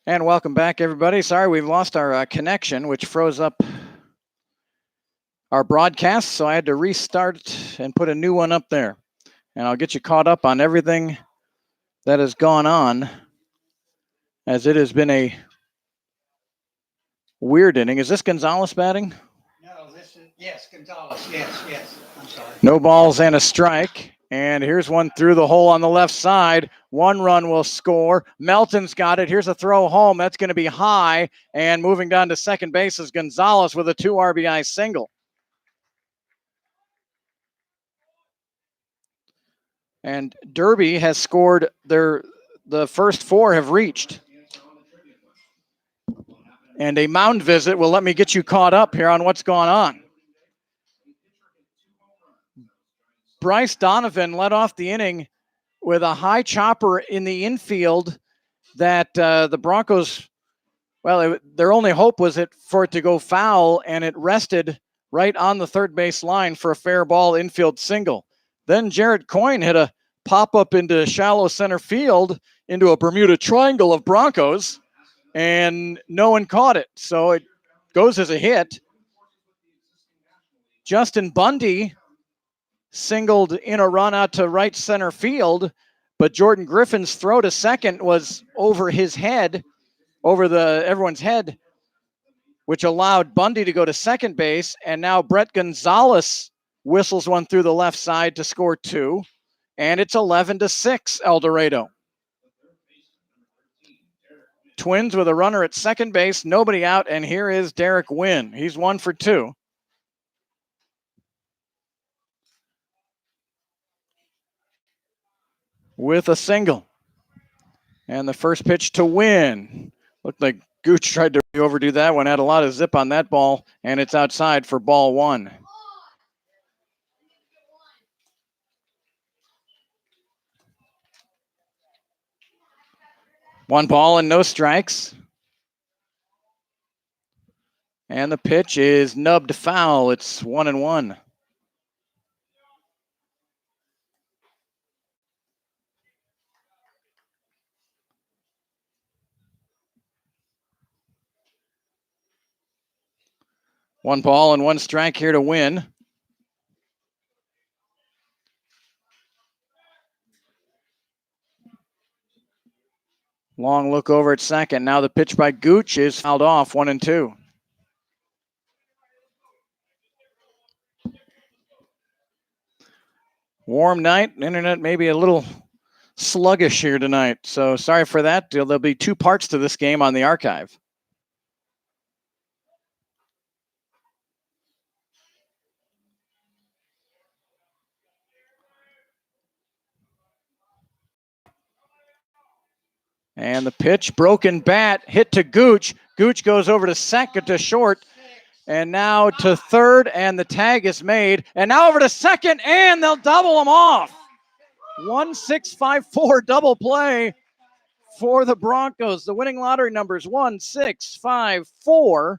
And welcome back, everybody. Sorry, we've lost our connection, which froze up our broadcast, so I had to restart and put a new one up there. And I'll get you caught up on everything that has gone on, as it has been a weird inning. Is this Gonzalez batting? No, this is, yes, Gonzalez. Yes. I'm sorry. No balls and a strike. And here's one through the hole on the left side. One run will score. Melton's got it. Here's a throw home. That's going to be high. And moving down to second base is Gonzalez with a 2 RBI single. And Derby has scored the first 4 have reached. And a mound visit will let me get you caught up here on what's going on. Bryce Donovan led off the inning with a high chopper in the infield that the Broncos, their only hope was for it to go foul, and it rested right on the third base line for a fair ball infield single. Then Jared Coyne hit a pop-up into shallow center field into a Bermuda Triangle of Broncos, and no one caught it. So it goes as a hit. Justin Bundy singled in a run out to right center field, but Jordan Griffin's throw to second was over his head, over everyone's head, which allowed Bundy to go to second base. And now Brett Gonzalez whistles one through the left side to score 2. And it's 11-6, El Dorado. Twins with a runner at second base, nobody out, and here is Derek Wynn. He's 1 for 2. With a single. And the first pitch to Wynn. Looked like Gooch tried to overdo that one, had a lot of zip on that ball, and it's outside for ball 1. One ball and no strikes. And the pitch is nubbed foul. It's 1-1. One ball and one strike here to Win. Long look over at second. Now the pitch by Gooch is fouled off, 1-2. Warm night. Internet maybe a little sluggish here tonight. So sorry for that. There'll be 2 parts to this game on the archive. And the pitch, broken bat, hit to Gooch. Gooch goes over to second to short. And now to third, and the tag is made. And now over to second, and they'll double them off. 1-6-5-4 double play for the Broncos. The winning lottery numbers 1-6-5-4.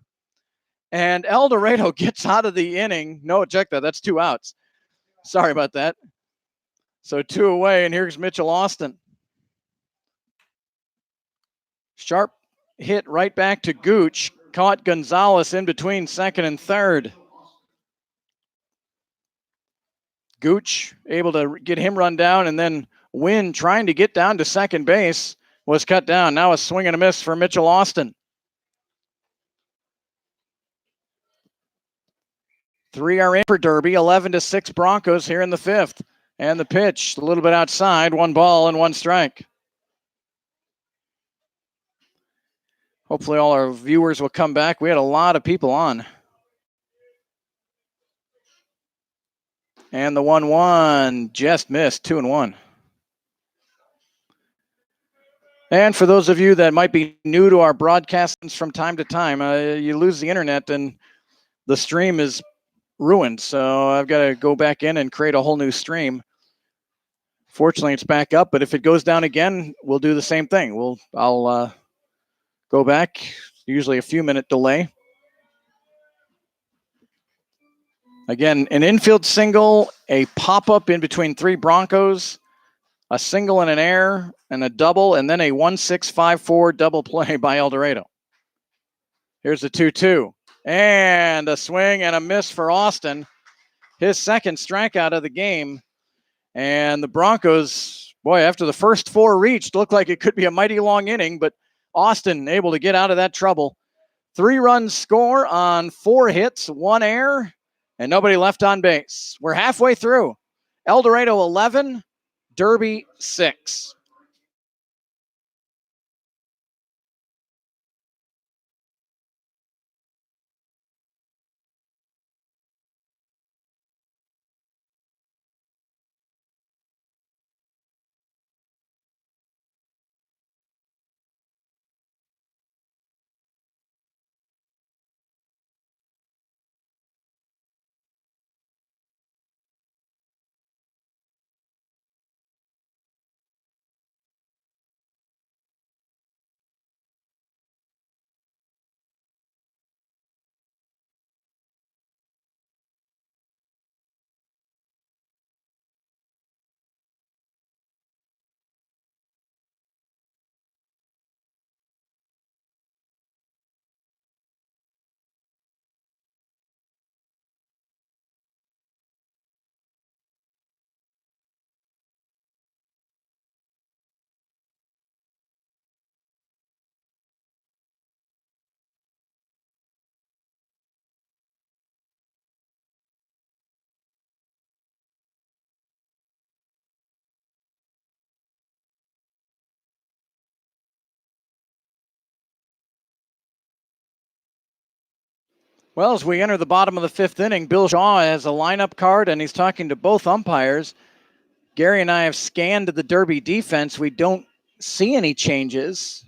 And El Dorado gets out of the inning. No, check that. That's 2 outs. Sorry about that. So 2 away, and here's Mitchell Austin. Sharp hit right back to Gooch. Caught Gonzalez in between second and third. Gooch able to get him run down, and then Wynn trying to get down to second base was cut down. Now a swing and a miss for Mitchell Austin. 3 are in for Derby. 11-6 Broncos here in the 5th. And the pitch a little bit outside. 1 ball and 1 strike. Hopefully all our viewers will come back. We had a lot of people on. And the 1-1 just missed, 2-1. And for those of you that might be new to our broadcasts from time to time, you lose the internet and the stream is ruined. So I've got to go back in and create a whole new stream. Fortunately, it's back up, but if it goes down again, we'll do the same thing. I'll go back, usually a few minute delay. Again, an infield single, a pop-up in between 3 Broncos, a single and an error and a double, and then a 1-6-5-4 double play by El Dorado. Here's the 2-2. And a swing and a miss for Austin. His second strikeout of the game. And the Broncos, boy, after the first four reached, looked like it could be a mighty long inning, but Austin able to get out of that trouble. 3-run score on 4 hits, 1 error, and nobody left on base. We're halfway through. El Dorado 11, Derby 6. Well, as we enter the bottom of the 5th inning, Bill Shaw has a lineup card, and he's talking to both umpires. Gary and I have scanned the Derby defense. We don't see any changes.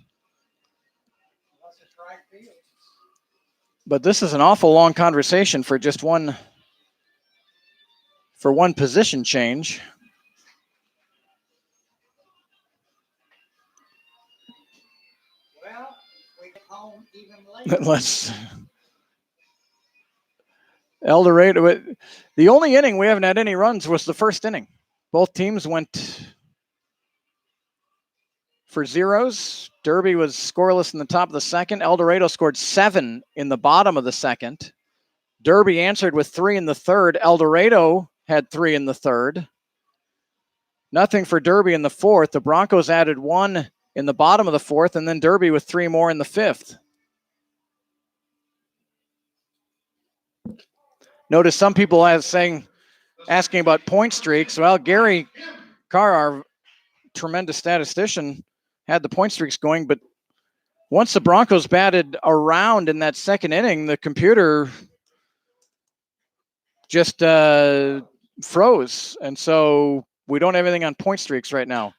But this is an awful long conversation for just one position change. Well, we get home even later. Let's El Dorado. The only inning we haven't had any runs was the first inning. Both teams went for zeros. Derby was scoreless in the top of the second. El Dorado scored 7 in the bottom of the second. Derby answered with 3 in the third. El Dorado had 3 in the third. Nothing for Derby in the fourth. The Broncos added 1 in the bottom of the fourth, and then Derby with 3 more in the fifth. Notice some people asking about point streaks. Well, Gary Carr, our tremendous statistician, had the point streaks going, but once the Broncos batted around in that second inning, the computer just froze. And so we don't have anything on point streaks right now.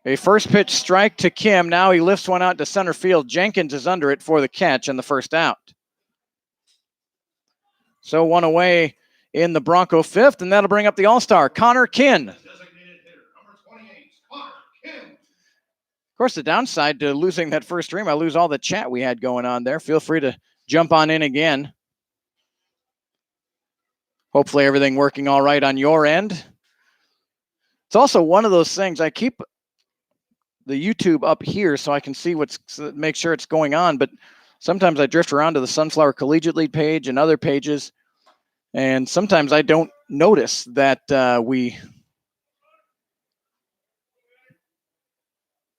A first pitch strike to Kim. Now he lifts one out to center field. Jenkins is under it for the catch and the first out. So 1 away in the Bronco fifth, and that'll bring up the All-Star, Connor Kinn. Of course, the downside to losing that first stream, I lose all the chat we had going on there. Feel free to jump on in again. Hopefully everything working all right on your end. It's also one of those things, I keep the YouTube up here so I can see make sure it's going on, but sometimes I drift around to the Sunflower Collegiate League page and other pages, and sometimes I don't notice that we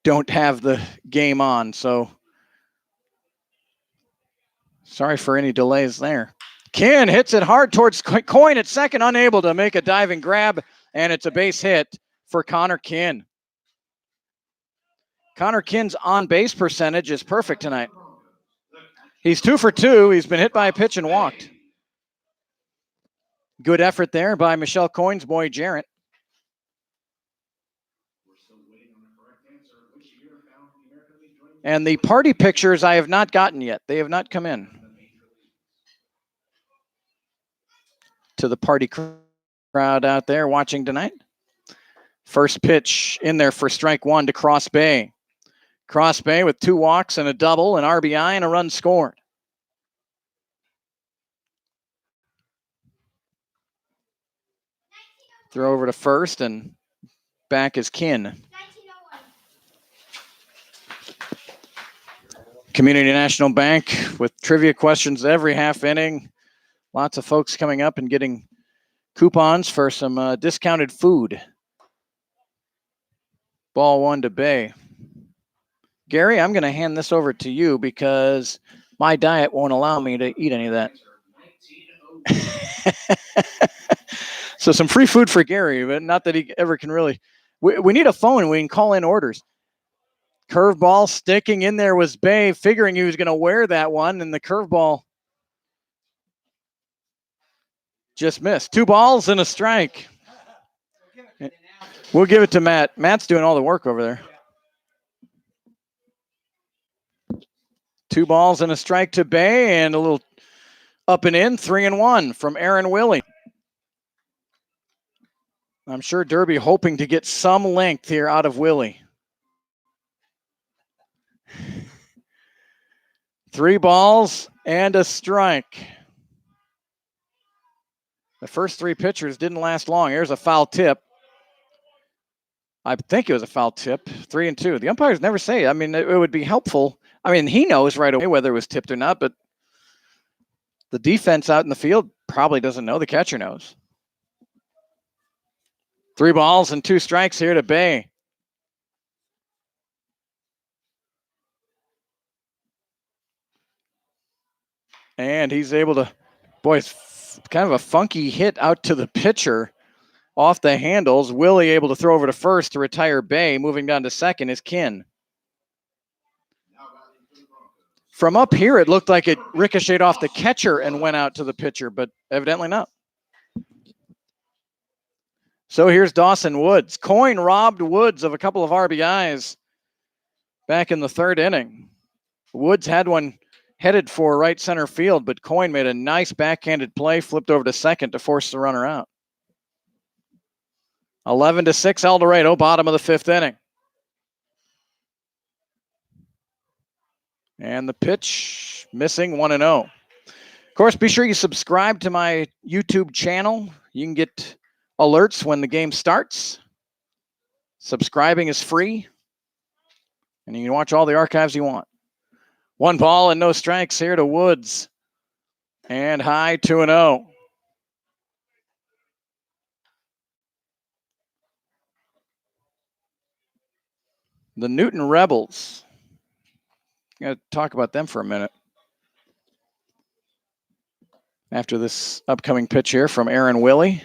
don't have the game on. So sorry for any delays there. Kinn hits it hard towards Coyne at second, unable to make a diving grab, and it's a base hit for Connor Kinn. Connor Kinn's on-base percentage is perfect tonight. He's 2 for 2. He's been hit by a pitch and walked. Good effort there by Michelle Coyne's boy, Jarrett. And the party pictures I have not gotten yet. They have not come in to the party crowd out there watching tonight. First pitch in there for strike 1 to Cross Bay. Cross Bay with 2 walks and a double, an RBI, and a run scored. Throw over to first, and back is Kinn. Community National Bank with trivia questions every half inning. Lots of folks coming up and getting coupons for some discounted food. Ball 1 to Bay. Gary, I'm going to hand this over to you because my diet won't allow me to eat any of that. So some free food for Gary, but not that he ever can really. We need a phone. We can call in orders. Curveball sticking in there was Bay, figuring he was going to wear that one, and the curveball just missed. 2 balls and a strike. We'll give it to Matt. Matt's doing all the work over there. 2 balls and a strike to Bay, and a little up and in, 3-1 from Aaron Willie. I'm sure Derby hoping to get some length here out of Willie. 3 balls and a strike. The first 3 pitchers didn't last long. Here's a foul tip. I think it was a foul tip. 3-2. The umpires never say. I mean, it would be helpful. I mean, he knows right away whether it was tipped or not, but the defense out in the field probably doesn't know. The catcher knows. 3 balls and 2 strikes here to Bay. And he's able to, boy, it's kind of a funky hit out to the pitcher off the handles. Willie able to throw over to first to retire Bay. Moving down to second is Kin. From up here, it looked like it ricocheted off the catcher and went out to the pitcher, but evidently not. So here's Dawson Woods. Coyne robbed Woods of a couple of RBIs back in the 3rd inning. Woods had one headed for right center field, but Coyne made a nice backhanded play, flipped over to second to force the runner out. 11-6 El Dorado, bottom of the 5th inning. And the pitch missing, 1-0. Of course, be sure you subscribe to my YouTube channel. You can get alerts when the game starts. Subscribing is free. And you can watch all the archives you want. 1 ball and no strikes here to Woods. And high 2-0. The Newton Rebels. I'm going to talk about them for a minute. After this upcoming pitch here from Aaron Willie.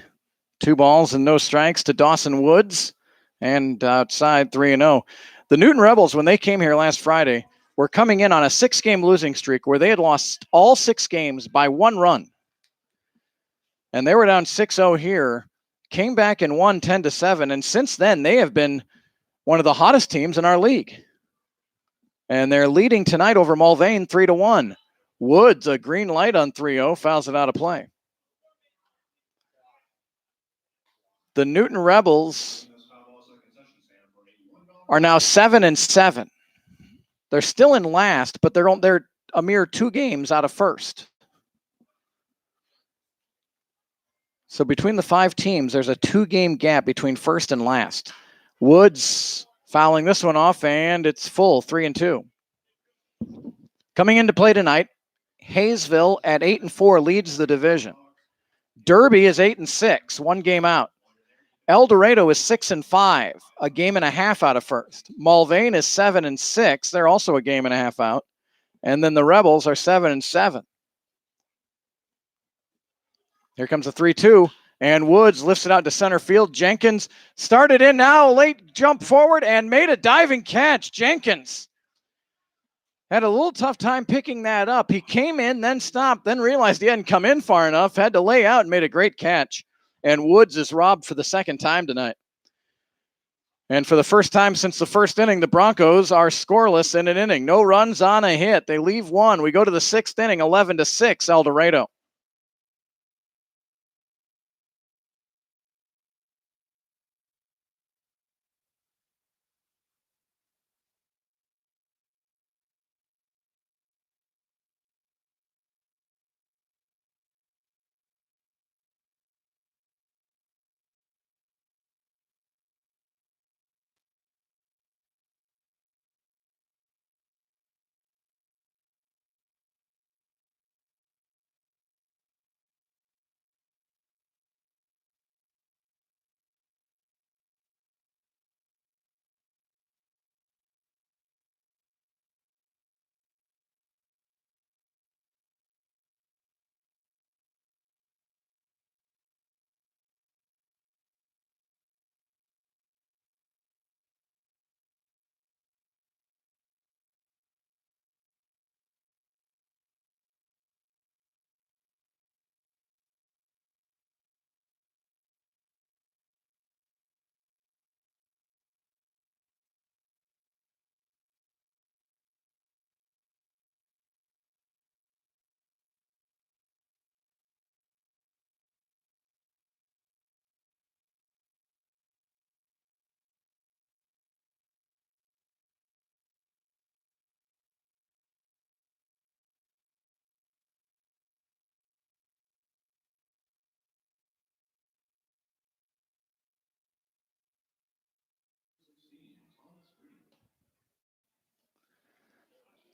2 balls and no strikes to Dawson Woods. And outside 3-0. The Newton Rebels, when they came here last Friday, were coming in on a 6-game losing streak where they had lost all 6 games by 1 run. And they were down 6-0 here, came back and won 10-7. And since then, they have been one of the hottest teams in our league. And they're leading tonight over Mulvane 3-1. Woods, a green light on 3-0, fouls it out of play. The Newton Rebels are now 7-7. They're still in last, but they're a mere 2 games out of first. So between the 5 teams, there's a 2-game gap between first and last. Woods fouling this one off, and it's full, 3-2. Coming into play tonight, Hayesville at 8-4 leads the division. Derby is 8-6, 1 game out. El Dorado is 6-5, a game and a half out of first. Mulvane is 7-6. They're also a game and a half out. And then the Rebels are 7-7. Here comes a 3-2, and Woods lifts it out to center field. Jenkins started in now, late jump forward and made a diving catch. Jenkins had a little tough time picking that up. He came in, then stopped, then realized he hadn't come in far enough, had to lay out and made a great catch. And Woods is robbed for the 2nd time tonight. And for the first time since the 1st inning, the Broncos are scoreless in an inning. No runs on a hit. They leave 1. We go to the 6th inning, 11-6, El Dorado.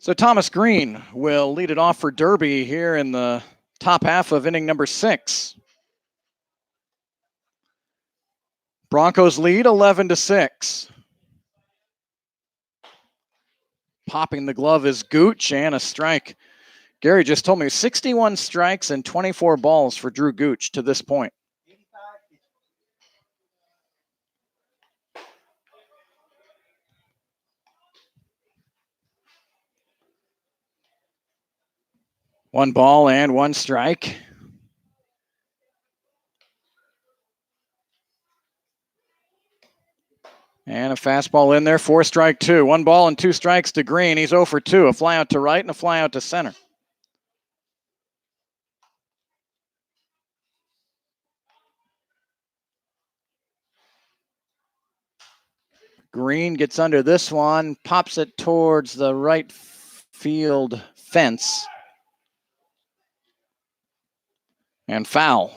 So Thomas Green will lead it off for Derby here in the top half of inning number 6. Broncos lead 11-6. Popping the glove is Gooch, and a strike. Gary just told me 61 strikes and 24 balls for Drew Gooch to this point. One ball and one strike. And a fastball in there for strike 2. 1 ball and 2 strikes to Green. He's 0 for 2. A fly out to right and a fly out to center. Green gets under this one, pops it towards the right field fence. And foul.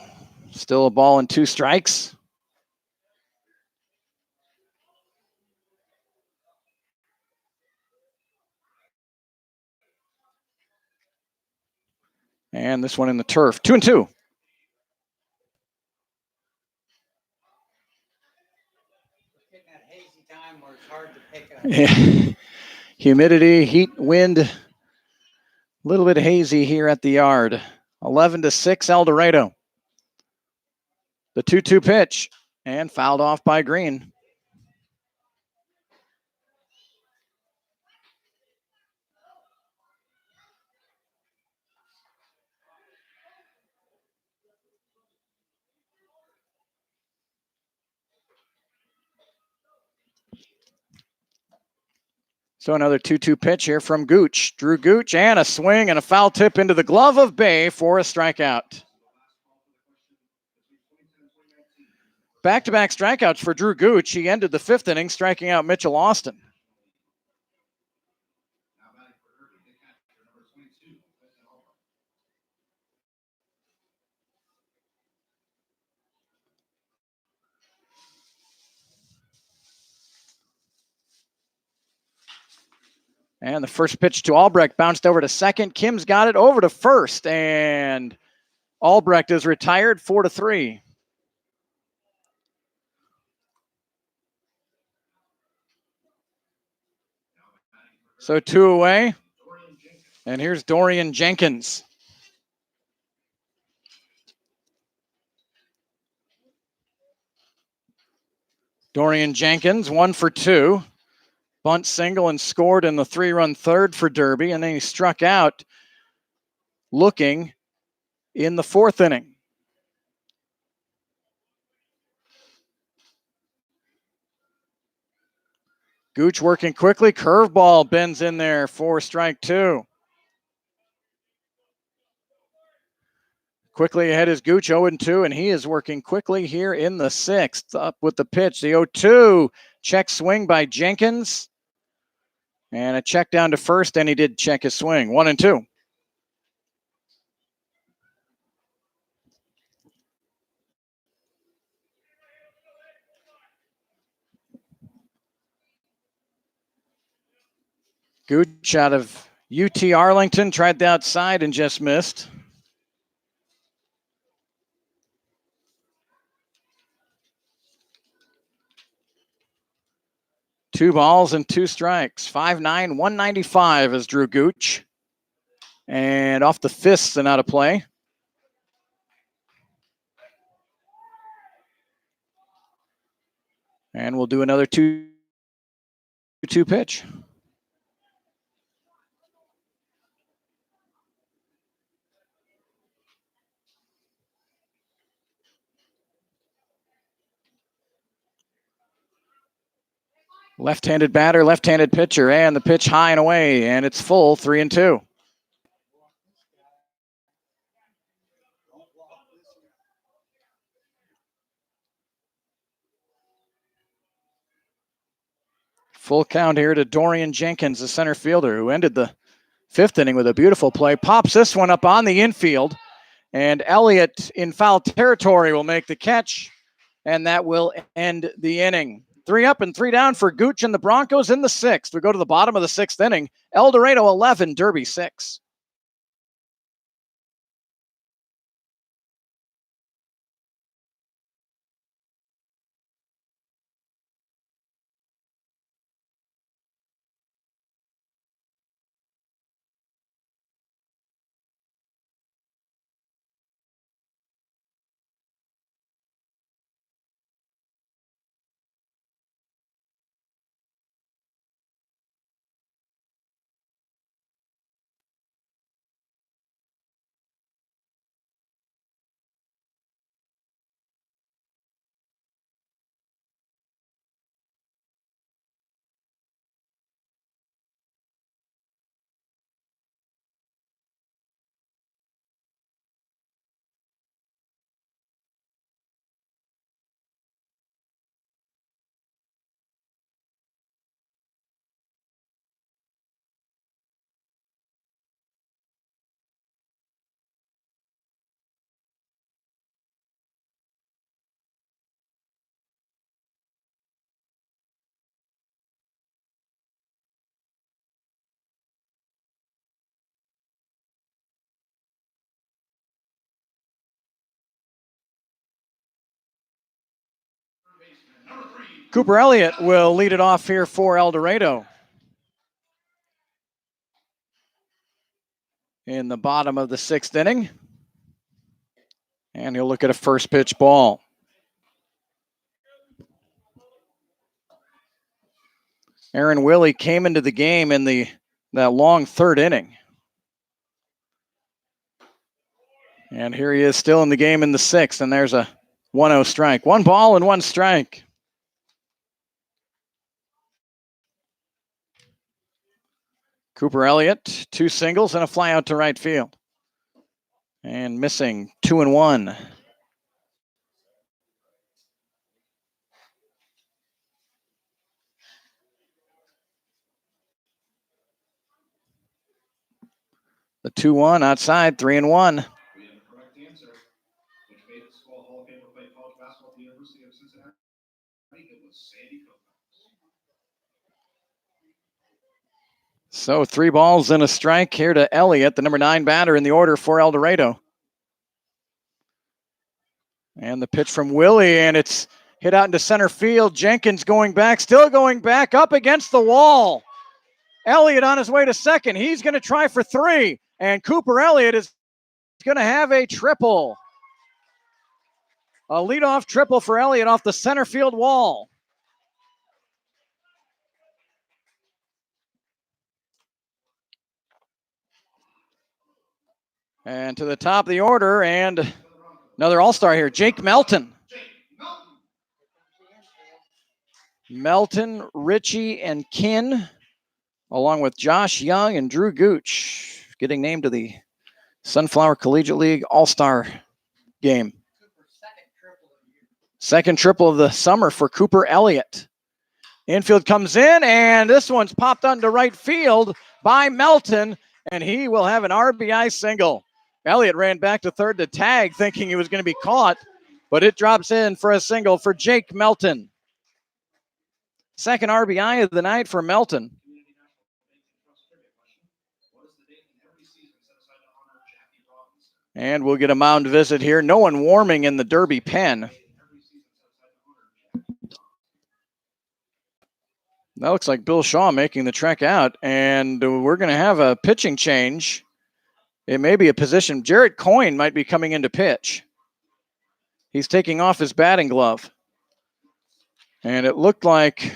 Still a ball and 2 strikes. And this one in the turf. 2-2. Yeah. Humidity, heat, wind, a little bit hazy here at the yard. 11-6 El Dorado. The 2-2 pitch and fouled off by Green. So another 2-2 pitch here from Gooch. Drew Gooch, and a swing and a foul tip into the glove of Bay for a strikeout. Back-to-back strikeouts for Drew Gooch. He ended the 5th inning striking out Mitchell Austin. And the first pitch to Albrecht bounced over to second. Kim's got it over to first, and Albrecht is retired 4-3. So 2 away. And here's Dorian Jenkins. Dorian Jenkins, 1 for 2. Bunt single and scored in the 3-run third for Derby, and then he struck out looking in the 4th inning. Gooch working quickly. Curveball bends in there for strike 2. Quickly ahead is Gooch, 0-2, and he is working quickly here in the 6th. Up with the pitch, the 0-2. Check swing by Jenkins. And a check down to first, and he did check his swing. 1-2. Gooch out of UT Arlington, tried the outside and just missed. Two balls and 2 strikes. 5'9", 195 is Drew Gooch. And off the fists and out of play. And we'll do another 2-2 pitch. Left-handed batter, left-handed pitcher, and the pitch high and away, and it's full, 3-2. Full count here to Dorian Jenkins, the center fielder, who ended the 5th inning with a beautiful play. Pops this one up on the infield, and Elliott in foul territory will make the catch, and that will end the inning. 3 up and 3 down for Gooch and the Broncos in the 6th. We go to the bottom of the 6th inning. El Dorado 11, Derby 6. Cooper Elliott will lead it off here for El Dorado. In the bottom of the 6th inning. And he'll look at a first pitch ball. Aaron Willie came into the game in that long 3rd inning. And here he is still in the game in the 6th, and there's a 1-0 strike. 1 ball and 1 strike. Cooper Elliott, 2 singles and a fly out to right field. And missing 2-1. The 2-1 outside, 3-1. So 3 balls and a strike here to Elliott, the number 9 batter in the order for El Dorado. And the pitch from Willie, and it's hit out into center field. Jenkins going back, still going back, up against the wall. Elliott on his way to second. He's going to try for 3, and Cooper Elliott is going to have a triple. A leadoff triple for Elliott off the center field wall. And to the top of the order, and another all-star here, Jake Melton. Melton, Ritchie, and Kinn, along with Josh Young and Drew Gooch, getting named to the Sunflower Collegiate League All-Star game. Second triple of the summer for Cooper Elliott. Infield comes in, and this one's popped onto right field by Melton, and he will have an RBI single. Elliott ran back to third to tag, thinking he was going to be caught, but it drops in for a single for Jake Melton. Second RBI of the night for Melton. And we'll get a mound visit here. No one warming in the Derby pen. That looks like Bill Shaw making the trek out, and we're going to have a pitching change. It may be a position. Jarrett Coyne might be coming in to pitch. He's taking off his batting glove. And it looked like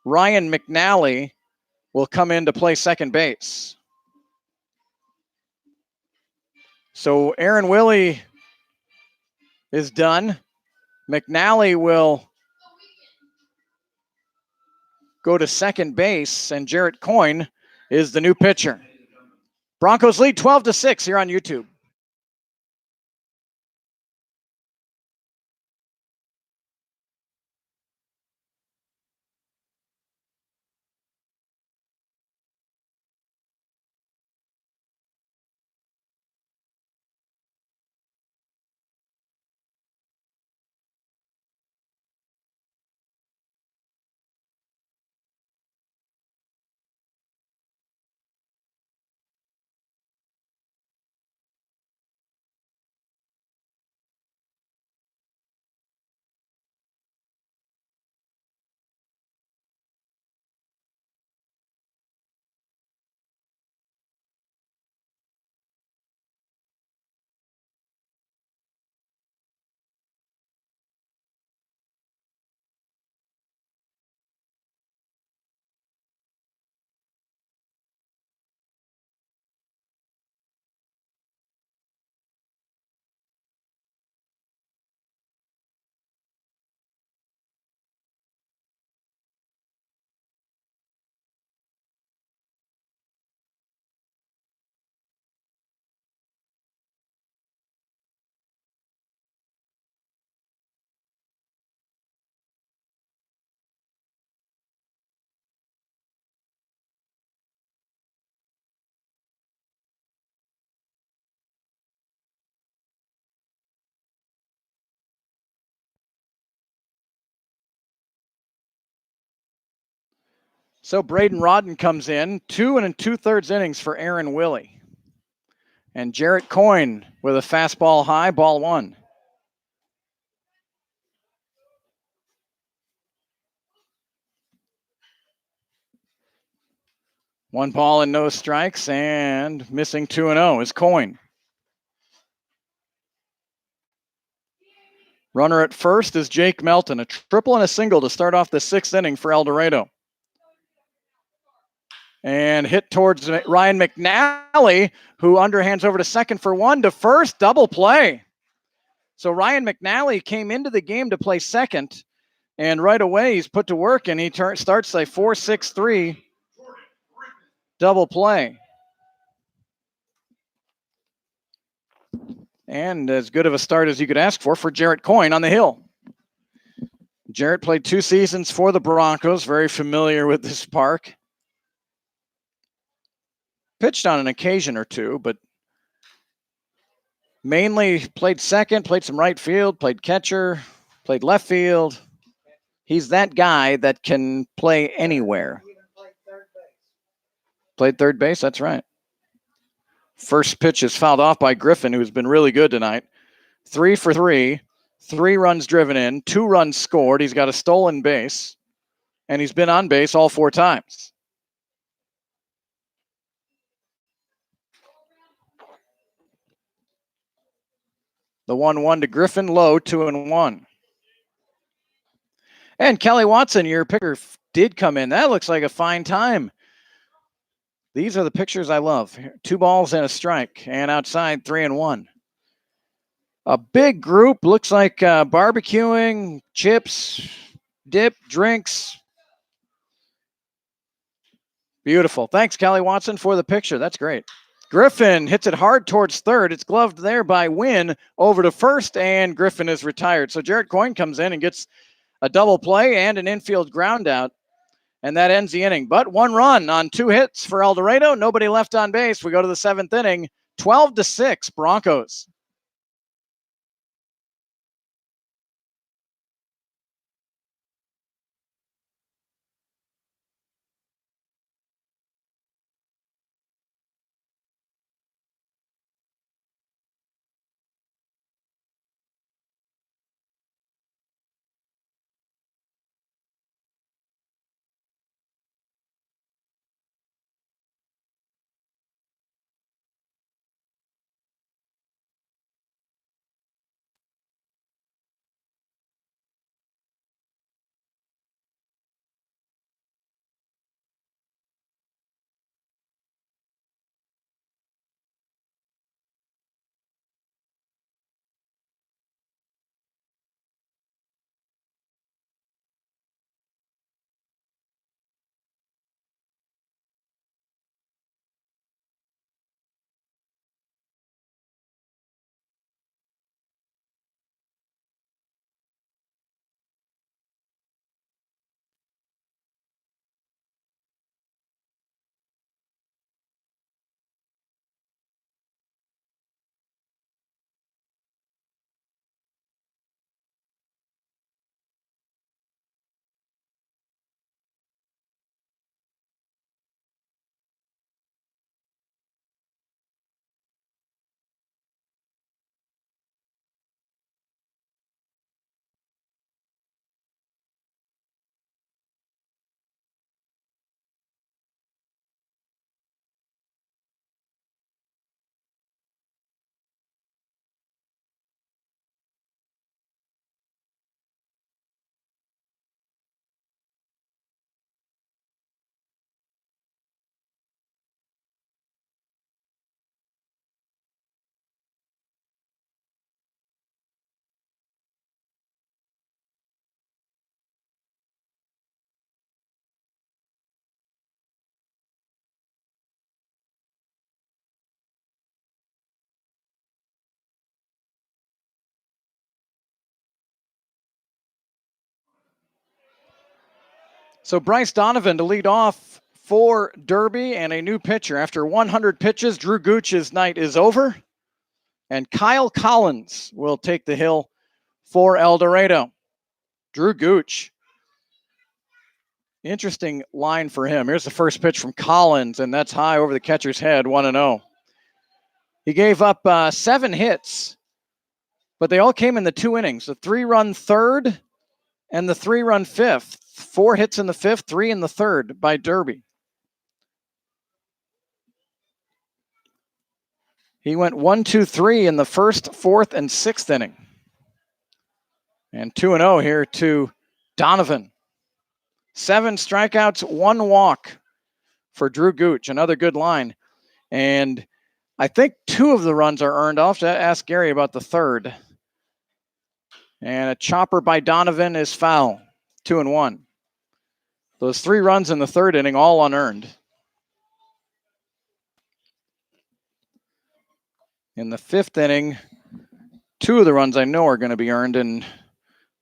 Ryan McNally will come in to play second base. So Aaron Willie is done. McNally will go to second base, and Jarrett Coyne is the new pitcher. Broncos lead 12-6 here on YouTube. So Braden Rodden comes in, 2 2/3 innings for Aaron Willie. And Jarrett Coyne with a fastball high, ball 1. One ball and no strikes, and missing 2-0 is Coyne. Runner at first is Jake Melton, a triple and a single to start off the 6th inning for El Dorado. And hit towards Ryan McNally, who underhands over to second for 1 to first, double play. So Ryan McNally came into the game to play second, and right away he's put to work, and he starts a 4-6-3 double play. And as good of a start as you could ask for Jarrett Coyne on the hill. Jarrett played 2 seasons for the Broncos, very familiar with this park. Pitched on an occasion or two, but mainly played second, played some right field, played catcher, played left field. He's that guy that can play anywhere. Played third base, that's right. First pitch is fouled off by Griffin, who's been really good tonight. 3 for 3, 3 runs driven in, 2 runs scored. He's got a stolen base, and he's been on base all 4 times. The 1-1 to Griffin, low, 2-1. And Kelly Watson, your picker, did come in. That looks like a fine time. These are the pictures I love. 2 balls and a strike, and outside 3-1. A big group, looks like barbecuing, chips, dip, drinks. Beautiful. Thanks, Kelly Watson, for the picture. That's great. Griffin hits it hard towards third. It's gloved there by Wynn over to first, and Griffin is retired. So Jarrett Coyne comes in and gets a double play and an infield ground out, and that ends the inning. But 1 run on 2 hits for El Dorado. Nobody left on base. We go to the 7th inning, 12-6 Broncos. So Bryce Donovan to lead off for Derby, and a new pitcher. After 100 pitches, Drew Gooch's night is over, and Kyle Collins will take the hill for El Dorado. Drew Gooch interesting line for him. Here's the first pitch from Collins, and that's high over the catcher's head, 1-0. He gave up 7 hits, but they all came in the 2 innings. The 3-run third and the 3-run fifth. 4 hits in the fifth, 3 in the third by Derby. He went 1-2-3 in the first, fourth, and sixth inning. And 2-0 here to Donovan. 7 strikeouts, 1 walk for Drew Gooch. Another good line. And I think 2 of the runs are earned. I'll have to ask Gary about the third. And a chopper by Donovan is foul. 2-1. Those 3 runs in the third inning, all unearned. In the fifth inning, 2 of the runs I know are going to be earned, and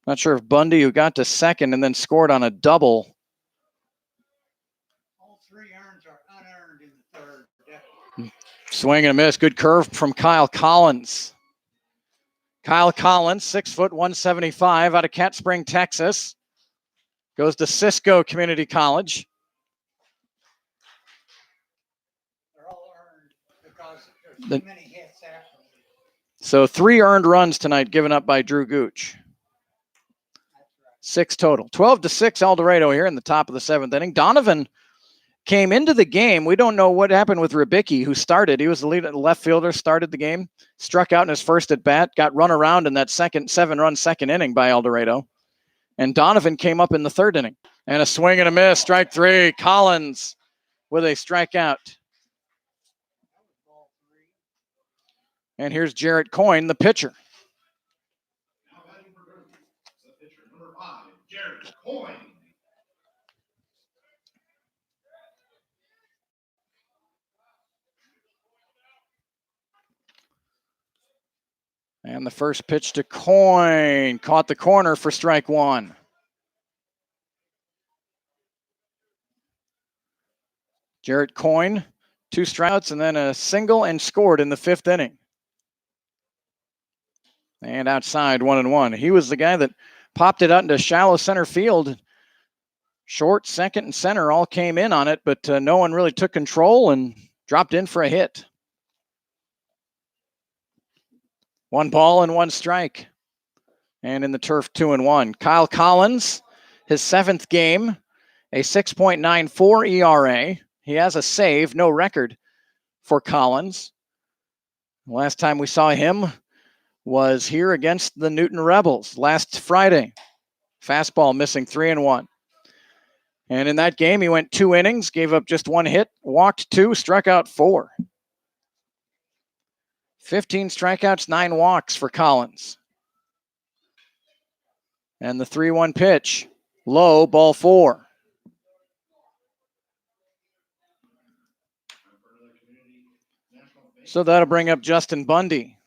not sure if Bundy, who got to second and then scored on a double. All 3 earns are unearned in the third. Definitely. Swing and a miss. Good curve from Kyle Collins. Kyle Collins, 6 foot 175, out of Cat Spring, Texas. Goes to Cisco Community College. They're all earned because there's too many hits after. So 3 earned runs tonight given up by Drew Gooch. 6 total. 12-6 El Dorado here in the top of the 7th inning. Donovan came into the game. We don't know what happened with Ribicki, who started. He was the lead left fielder, started the game, struck out in his first at bat, got run around in that 7-run second inning by El Dorado. And Donovan came up in the third inning. And a swing and a miss, strike 3. Collins with a strikeout. And here's Jarrett Coyne, the pitcher. Now batting for Derby, the pitcher, number 5, Jarrett Coyne. And the first pitch to Coyne. Caught the corner for strike 1. Jarrett Coyne, 2 strikeouts and then a single and scored in the 5th inning. And outside, 1-1. He was the guy that popped it out into shallow center field. Short, second, and center all came in on it, but no one really took control and dropped in for a hit. 1 ball and 1 strike. And in the turf, 2-1. Kyle Collins, his 7th game, a 6.94 ERA. He has a save, no record for Collins. Last time we saw him was here against the Newton Rebels last Friday. Fastball missing 3-1. And in that game, he went 2 innings, gave up just 1 hit, walked 2, struck out 4. 15 strikeouts, 9 walks for Collins. And the 3-1 pitch, low, ball 4. So that'll bring up Justin Bundy.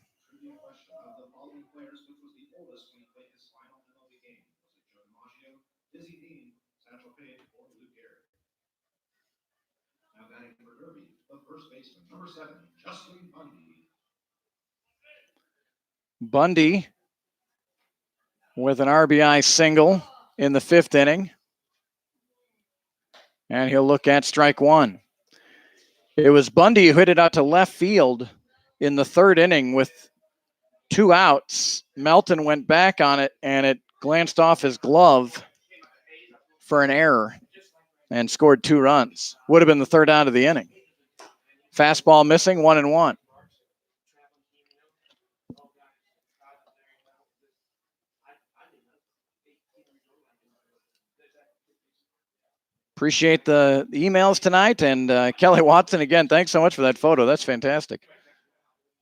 Bundy with an RBI single in the 5th inning. And he'll look at strike 1. It was Bundy who hit it out to left field in the 3rd inning with 2 outs. Melton went back on it, and it glanced off his glove for an error and scored 2 runs. Would have been the 3rd out of the inning. Fastball missing, 1-1. Appreciate the emails tonight. And Kelly Watson, again, thanks so much for that photo. That's fantastic.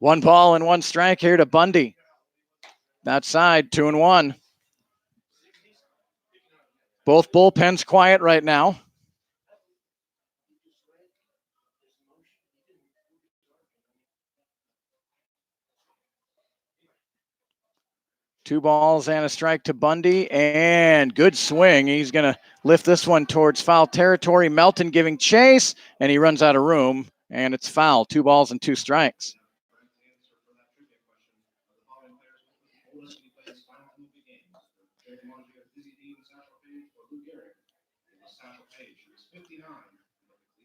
1 ball and 1 strike here to Bundy. Outside, 2-1. Both bullpens quiet right now. Two balls and a strike to Bundy, and good swing. He's going to lift this one towards foul territory. Melton giving chase, and he runs out of room, and it's foul. 2 balls and 2 strikes.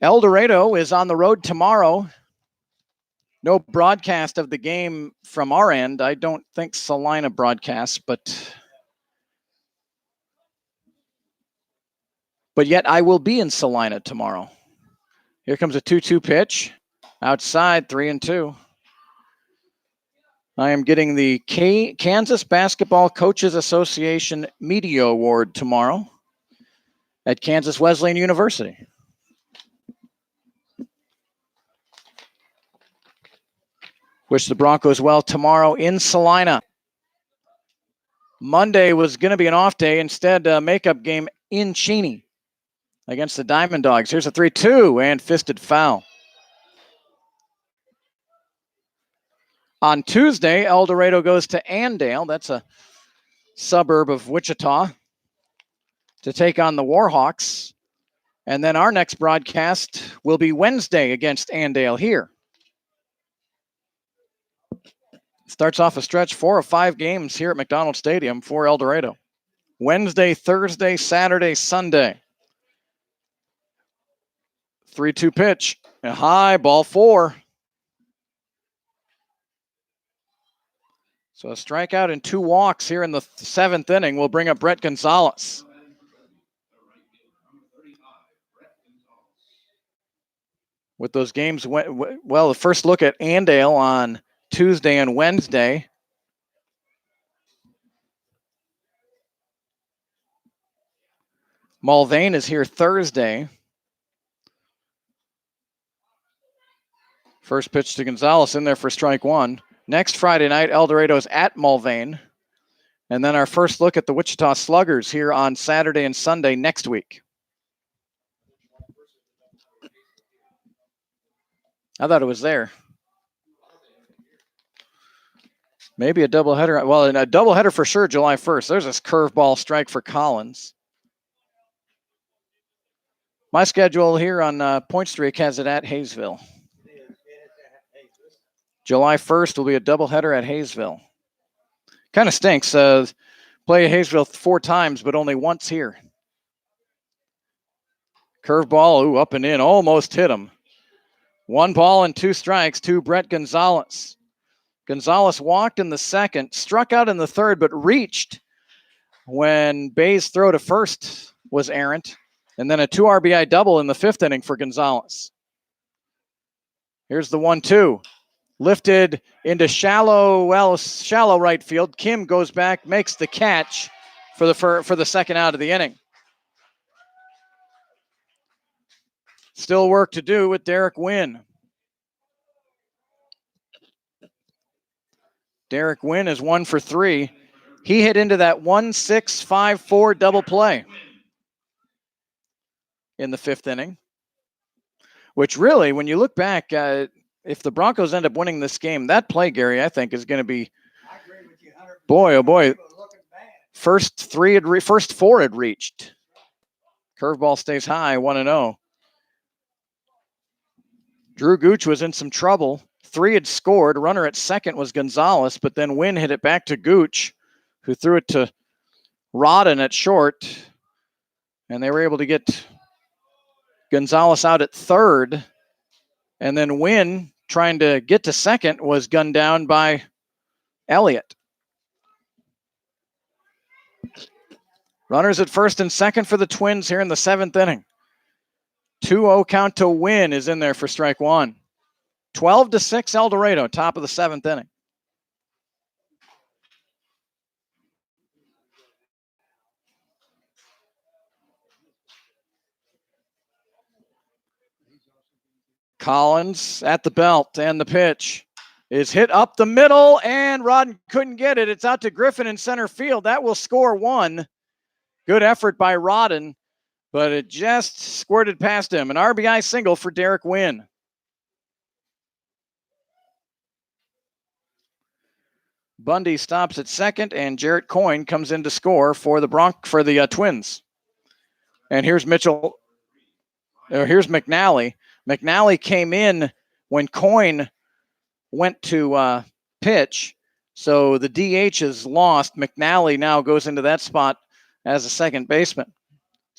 El Dorado is on the road tomorrow. No broadcast of the game from our end. I don't think Salina broadcasts, but yet I will be in Salina tomorrow. Here comes a 2-2 pitch. Outside, 3-2. I am getting the Kansas Basketball Coaches Association Media Award tomorrow at Kansas Wesleyan University. Wish the Broncos well tomorrow in Salina. Monday was going to be an off day. Instead, a makeup game in Cheney against the Diamond Dogs. Here's a 3-2 and fisted foul. On Tuesday, El Dorado goes to Andale. That's a suburb of Wichita, to take on the Warhawks. And then our next broadcast will be Wednesday against Andale here. Starts off a stretch 4 of 5 games here at McDonald Stadium for El Dorado. Wednesday, Thursday, Saturday, Sunday. 3-2 pitch. A high, ball 4. So a strikeout and 2 walks here in the 7th inning will bring up Brett Gonzalez. With those games, well, the first look at Andale on Tuesday and Wednesday. Mulvane is here Thursday. First pitch to Gonzalez in there for strike 1. Next Friday night, El Dorado's at Mulvane. And then our first look at the Wichita Sluggers here on Saturday and Sunday next week. I thought it was there. Maybe a doubleheader. Well, a doubleheader for sure, July 1st. There's this curveball strike for Collins. My schedule here on Point Streak has it at Hayesville. July 1st will be a doubleheader at Hayesville. Kind of stinks. Play Hayesville 4 times, but only once here. Curveball, ooh, up and in, almost hit him. 1 ball and 2 strikes to Brett Gonzalez. Gonzalez walked in the second, struck out in the third, but reached when Bay's throw to first was errant. And then a 2 RBI double in the 5th inning for Gonzalez. Here's the 1-2. Lifted into shallow right field. Kim goes back, makes the catch for the second out of the inning. Still work to do with Derek Wynn. Derek Wynn is 1 for 3. He hit into that 1-6-5-4 double play in the 5th inning, which really, when you look back, if the Broncos end up winning this game, that play, Gary, I think is going to be, boy, oh boy, first 4 had reached. Curveball stays high, 1-0. Drew Gooch was in some trouble. 3 had scored. A runner at second was Gonzalez, but then Wynn hit it back to Gooch, who threw it to Rodden at short, and they were able to get Gonzalez out at third. And then Wynn, trying to get to second, was gunned down by Elliott. Runners at first and second for the Twins here in the 7th inning. 2-0 count to Wynn is in there for strike 1. 12-6 El Dorado, top of the 7th inning. Collins at the belt, and the pitch is hit up the middle, and Rodden couldn't get it. It's out to Griffin in center field. That will score 1. Good effort by Rodden, but it just squirted past him. An RBI single for Derek Wynn. Bundy stops at second, and Jarrett Coyne comes in to score for the Twins. And here's Mitchell. Here's McNally. McNally came in when Coyne went to pitch, so the DH is lost. McNally now goes into that spot as a second baseman.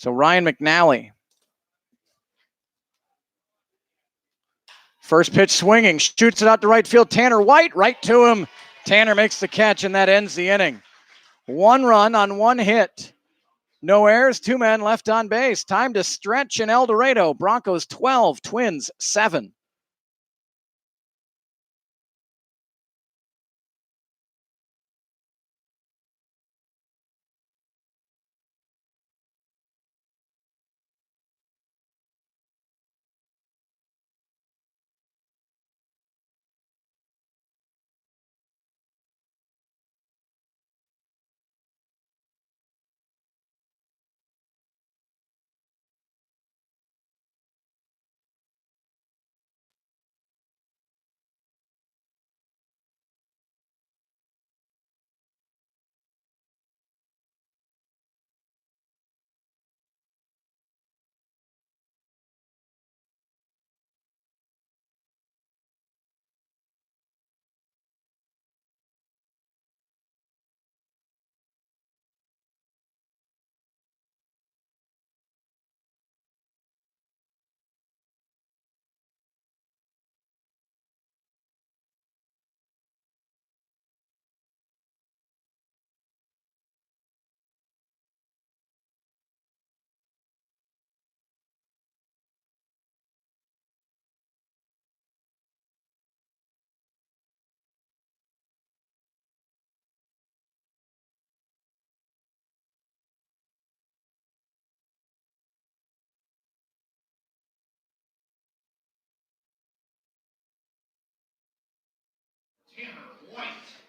So Ryan McNally. First pitch swinging, shoots it out to right field. Tanner White right to him. Tanner makes the catch, and that ends the inning. 1 run on 1 hit. No errors, 2 men left on base. Time to stretch in El Dorado. Broncos 12, Twins 7.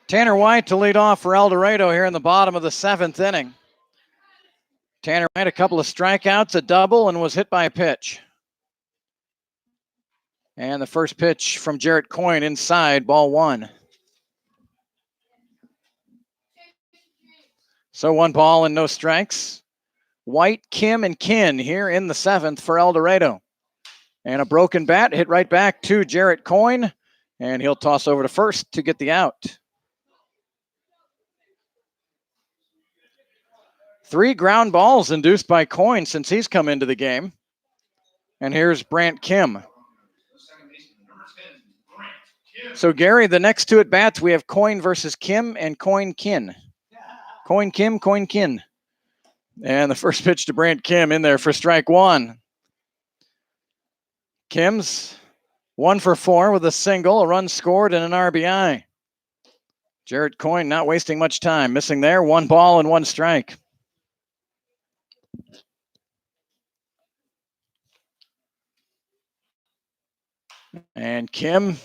Tanner White to lead off for El Dorado here in the bottom of the 7th inning. Tanner White, a couple of strikeouts, a double, and was hit by a pitch. And the first pitch from Jarrett Coyne inside, ball 1. So 1 ball and no strikes. White, Kim, and Kin here in the 7th for El Dorado. And a broken bat hit right back to Jarrett Coyne, and he'll toss over to first to get the out. 3 ground balls induced by Coyne since he's come into the game. And here's Brant Kim. So, Gary, the next 2 at-bats, we have Coyne versus Kim and Coyne-Kin. Coyne-Kim, Coyne-Kin. And the first pitch to Brant Kim in there for strike 1. Kim's 1 for 4 with a single, a run scored, and an RBI. Jarrett Coyne not wasting much time. Missing there, 1 ball and 1 strike. And Kim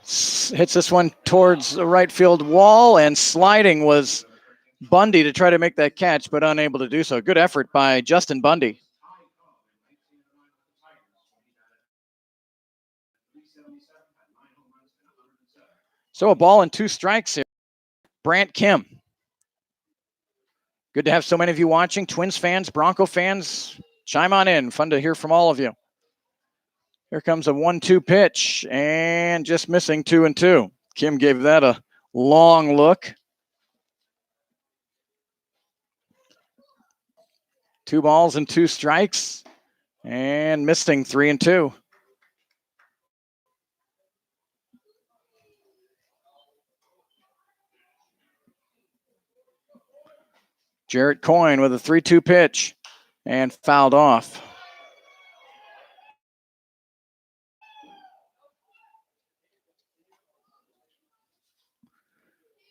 hits this one towards the right field wall, and sliding was Bundy to try to make that catch, but unable to do so. Good effort by Justin Bundy. So a ball and 2 strikes here. Brant Kim. Good to have so many of you watching. Twins fans, Bronco fans, chime on in. Fun to hear from all of you. Here comes a 1-2 pitch, and just missing 2-2. Kim gave that a long look. 2 balls and 2 strikes, and missing 3-2. Jarrett Coyne with a 3-2 pitch, and fouled off.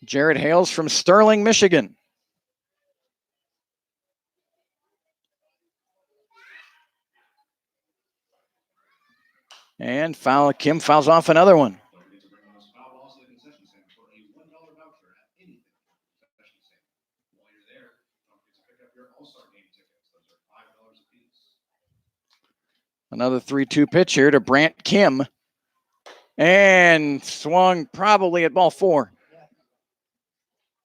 Jarrett hails from Sterling, Michigan. And Kim fouls off another one. Another 3-2 pitch here to Brant Kim. And swung probably at ball 4.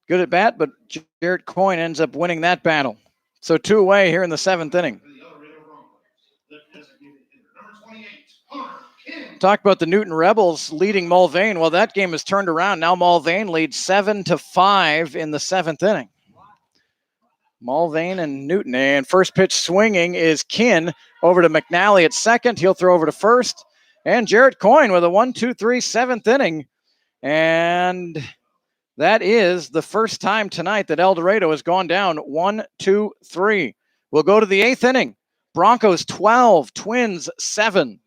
Good at bat, but Jarrett Coyne ends up winning that battle. So 2 away here in the 7th inning. Talk about the Newton Rebels leading Mulvane. Well, that game has turned around. Now Mulvane leads 7-5 in the 7th inning. Mulvane and Newton. And first pitch swinging is Kin over to McNally at second. He'll throw over to first. And Jarrett Coyne with a 1-2-3 seventh inning. And that is the first time tonight that El Dorado has gone down 1-2-3. We'll go to the eighth inning. Broncos 12, Twins 7.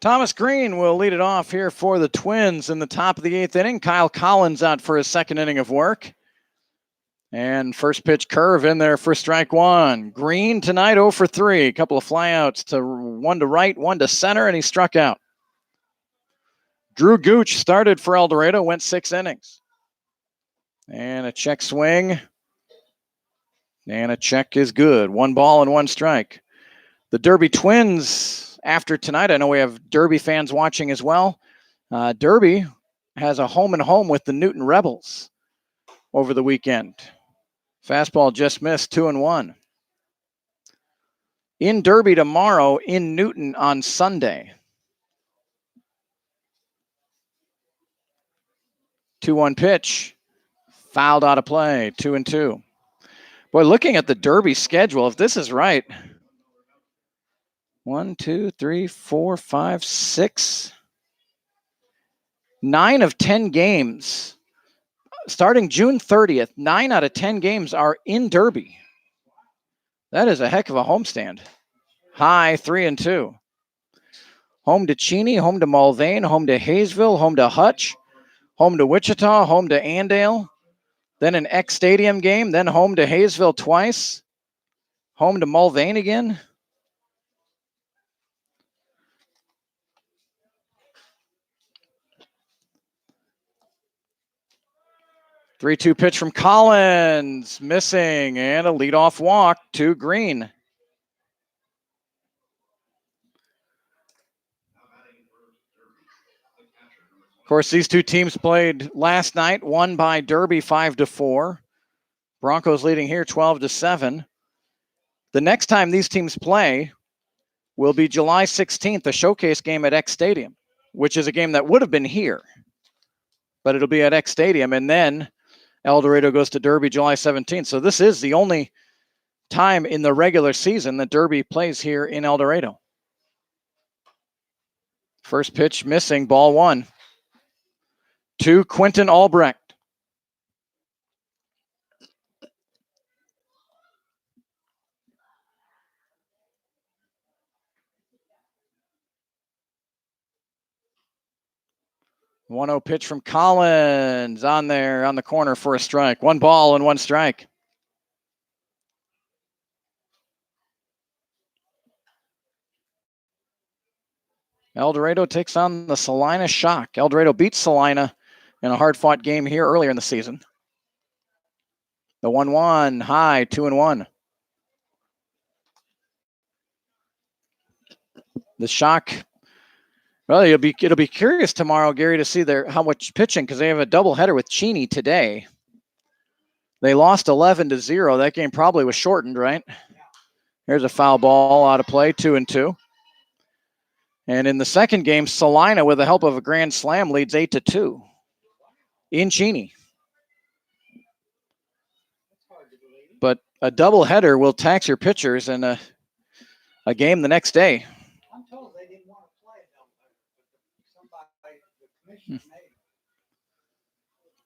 Thomas Green will lead it off here for the Twins in the top of the eighth inning. Kyle Collins out for his second inning of work. And first pitch curve in there for strike one. Green tonight 0 for 3. A couple of flyouts, one to right, one to center, and he struck out. Drew Gooch started for El Dorado, went 6 innings. And a check swing. And a check is good. 1 ball and 1 strike. The Derby Twins, after tonight, I know we have Derby fans watching as well. Derby has a home and home with the Newton Rebels over the weekend. Fastball just missed, 2-1. In Derby tomorrow, in Newton on Sunday. 2-1 pitch, fouled out of play, 2-2. Boy, looking at the Derby schedule, if this is right, 1, 2, 3, 4, 5, 6, 9 of 10 games. Starting June 30th, 9 out of 10 games are in Derby. That is a heck of a homestand. High, 3-2. Home to Cheney, home to Mulvane, home to Hayesville, home to Hutch, home to Wichita, home to Andale, then an X Stadium game, then home to Hayesville twice, home to Mulvane again. Three-two pitch from Collins, missing, and a leadoff walk to Green. Of course, these two teams played last night, won by Derby 5-4. Broncos leading here 12-7. The next time these teams play will be July 16th, a showcase game at X Stadium, which is a game that would have been here, but it'll be at X Stadium. And then El Dorado goes to Derby July 17th. So this is the only time in the regular season that Derby plays here in El Dorado. First pitch missing, ball 1. To Quentin Albrecht. One 1-0 pitch from Collins on there on the corner for a strike. 1 ball and 1 strike. El Dorado takes on the Salina Shock. El Dorado beats Salina in a hard-fought game here earlier in the season. The 1-1 high, 2-1. the shock. Well, it'll be curious tomorrow, Gary, to see how much pitching, because they have a doubleheader with Cheney today. They lost 11-0. That game probably was shortened, right? Here's a foul ball out of play, 2-2. And in the second game, Salina, with the help of a grand slam, leads 8-2 in Cheney. But a doubleheader will tax your pitchers in a game the next day. I'm told they didn't want to play a doubleheader, but somebody, the commissioner made it.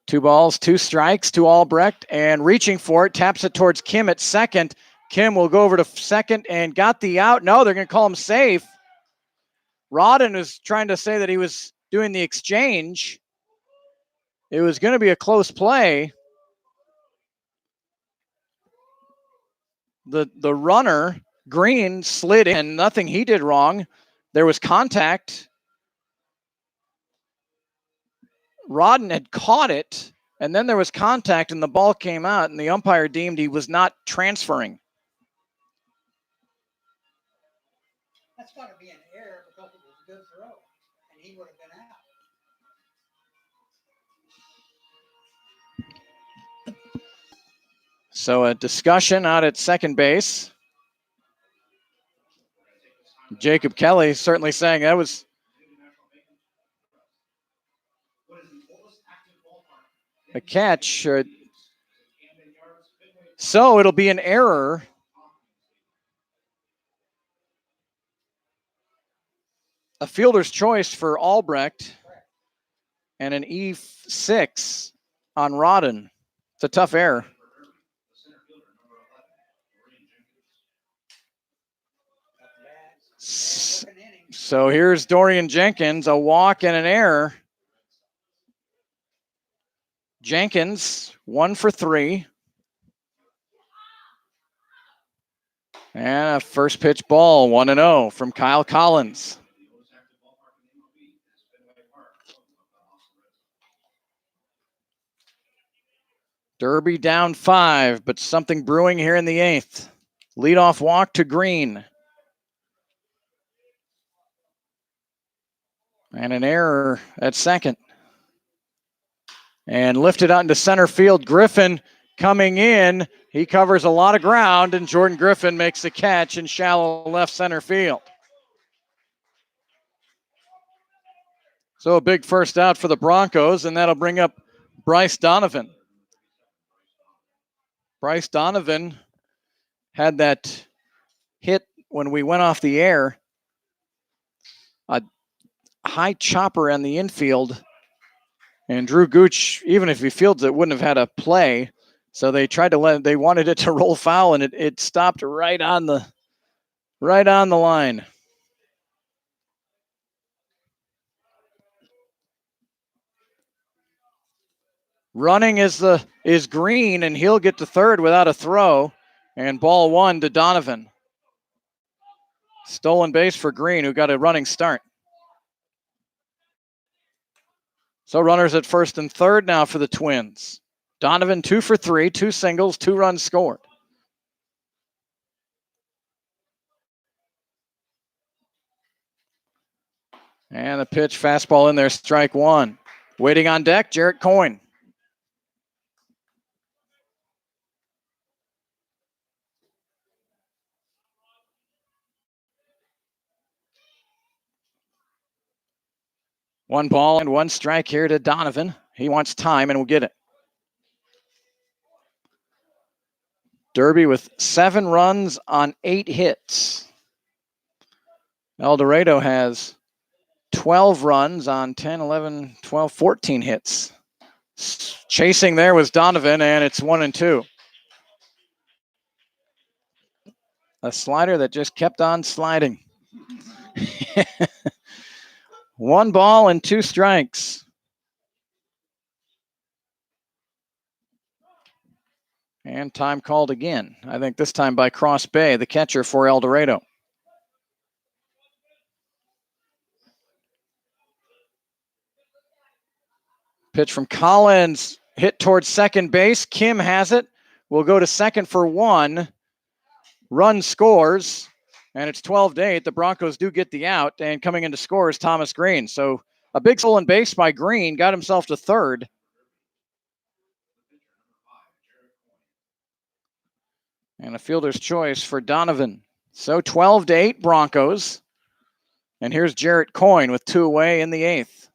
2 balls, 2 strikes to Albrecht, and reaching for it, taps it towards Kim at second. Kim will go over to second and got the out. No, they're going to call him safe. Rodden was trying to say that he was doing the exchange. It was going to be a close play. The runner, Green, slid in. Nothing he did wrong. There was contact. Rodden had caught it, and then there was contact, and the ball came out, and the umpire deemed he was not transferring. That's got to be an error because it was a good throw, and he would have been out. So a discussion out at second base. Jacob Kelly certainly saying that was a catch. So it'll be an error. A fielder's choice for Albrecht and an E6 on Rodden. It's a tough error. So here's Dorian Jenkins, a walk and an error. Jenkins, 1 for 3. And a first pitch ball, 1-0 from Kyle Collins. Derby down 5, but something brewing here in the 8th. Leadoff walk to Green. And an error at second. And lifted out into center field. Griffin coming in. He covers a lot of ground, and Jordan Griffin makes the catch in shallow left center field. So a big first out for the Broncos, and that'll bring up Bryce Donovan. Bryce Donovan had that hit when we went off the air. A high chopper on the infield. And Drew Gooch, even if he fields it, wouldn't have had a play. So they tried to they wanted it to roll foul, and it stopped right on the line. Running is Green, and he'll get to third without a throw. And ball 1 to Donovan. Stolen base for Green, who got a running start. So runners at first and third now for the Twins. Donovan 2 for 3, 2 singles, 2 runs scored. And the pitch, fastball in there, strike 1. Waiting on deck, Jarrett Coyne. One ball and 1 strike here to Donovan. He wants time and will get it. Derby with 7 runs on 8 hits. El Dorado has 12 runs on 10, 11, 12, 14 hits. Chasing there was Donovan, and it's 1-2. A slider that just kept on sliding. 1 ball and 2 strikes. And time called again. I think this time by Cross Bay, the catcher for El Dorado. Pitch from Collins, hit towards second base. Kim has it. Will go to second for 1. Run scores. And it's 12-8. The Broncos do get the out, and coming in to score is Thomas Green. So a big stolen base by Green, got himself to third. And a fielder's choice for Donovan. So 12-8 Broncos. And here's Jarrett Coyne with 2 away in the 8th.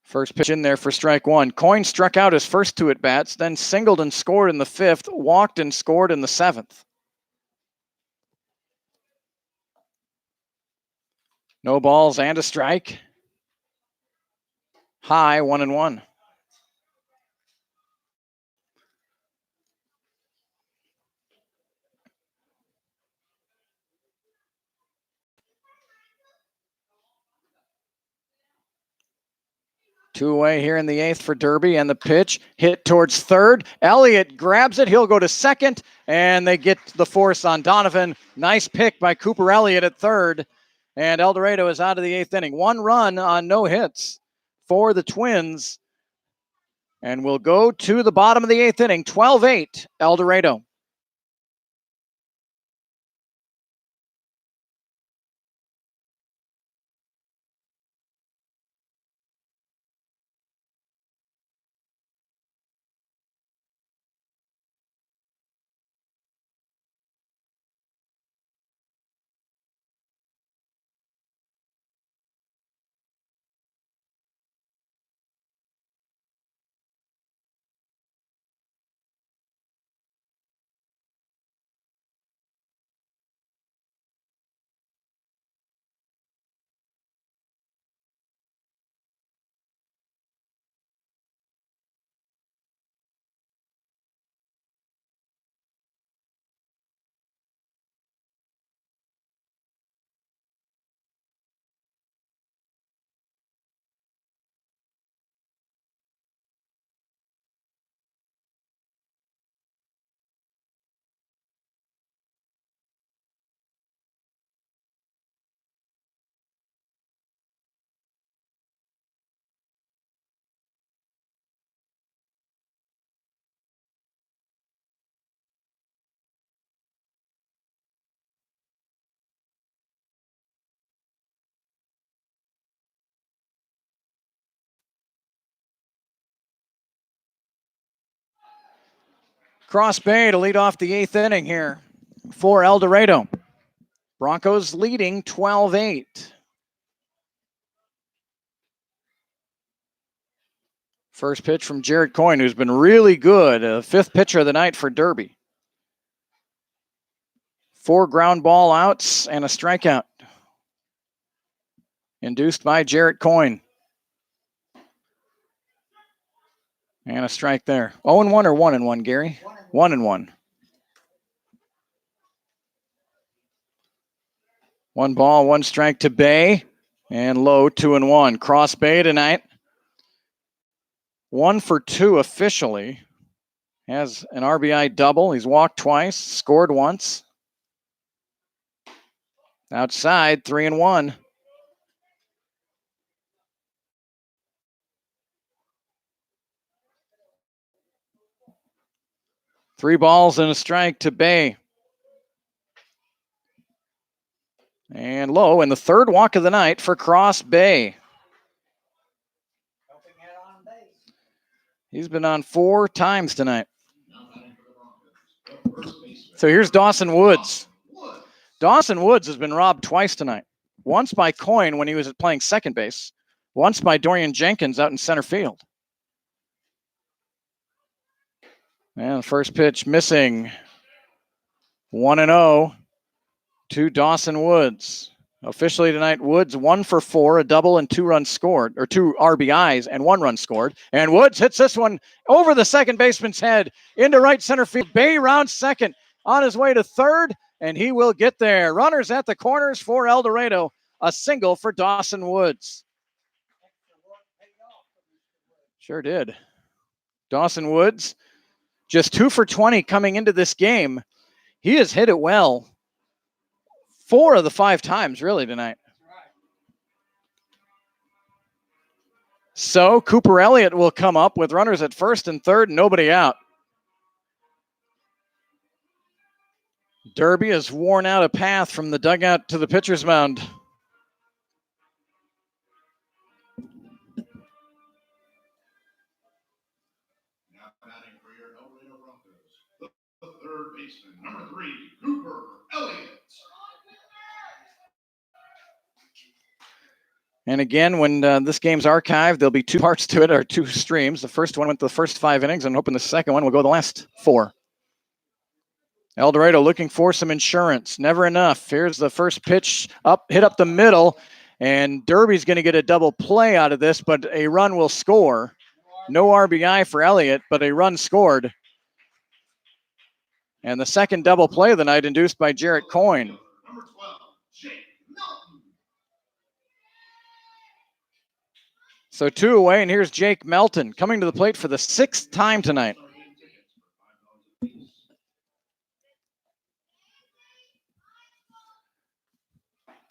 First pitch in there for strike 1. Coyne struck out his first 2 at-bats, then singled and scored in the 5th, walked and scored in the 7th. No balls and a strike. High, 1-1. Two away here in the 8th for Derby, and the pitch hit towards third. Elliott grabs it. He'll go to second, and they get the force on Donovan. Nice pick by Cooper Elliott at third, and El Dorado is out of the 8th inning. 1 run on no hits for the Twins, and we'll go to the bottom of the 8th inning. 12-8 El Dorado. Cross Bay to lead off the 8th inning here for El Dorado. Broncos leading 12-8. First pitch from Jarrett Coyne, who's been really good. 5th pitcher of the night for Derby. 4 ground ball outs and a strikeout. Induced by Jarrett Coyne. And a strike there. 0-1 or 1-1, Gary? 1-1. 1 ball, 1 strike to Bay. And low, 2-1. Cross Bay tonight. 1 for 2 officially. Has an RBI double. He's walked twice, scored once. Outside, 3-1. Three balls and a strike to Bay. And low in the 3rd walk of the night for Cross Bay. He's been on 4 times tonight. So here's Dawson Woods. Dawson Woods has been robbed twice tonight. Once by Coyne when he was playing second base. Once by Dorian Jenkins out in center field. And the first pitch missing. 1-0 to Dawson Woods. Officially tonight, Woods 1 for 4, a double and 2 runs scored, or 2 RBIs and 1 run scored. And Woods hits this one over the second baseman's head into right center field. Bay rounds second on his way to third, and he will get there. Runners at the corners for El Dorado. A single for Dawson Woods. Sure did. Dawson Woods, just 2 for 20 coming into this game. He has hit it well 4 of the 5 times, really, tonight. So Cooper Elliott will come up with runners at first and third, nobody out. Derby has worn out a path from the dugout to the pitcher's mound. Now batting for your El Dorado Broncos, the third baseman, number 3, Cooper Elliott. And again, when this game's archived, there'll be 2 parts to it, or 2 streams. The first one went the first 5 innings, and I'm hoping the second one will go the last 4. El Dorado looking for some insurance. Never enough. Here's the first pitch hit up the middle, and Derby's going to get a double play out of this, but a run will score. No RBI for Elliott, but a run scored. And the second double play of the night induced by Jarrett Coyne. Number 12, Jake Melton. So 2 away, and here's Jake Melton coming to the plate for the 6th time tonight.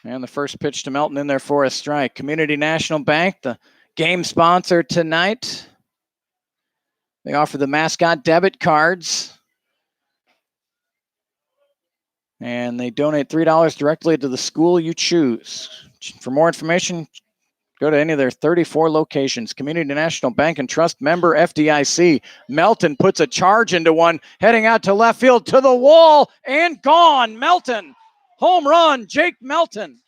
And the first pitch to Melton in there for a strike. Community National Bank, the game sponsor tonight. They offer the mascot debit cards. And they donate $3 directly to the school you choose. For more information, go to any of their 34 locations. Community National Bank and Trust, member FDIC. Melton puts a charge into one, heading out to left field, to the wall, and gone. Melton. Home run, Jake Melton.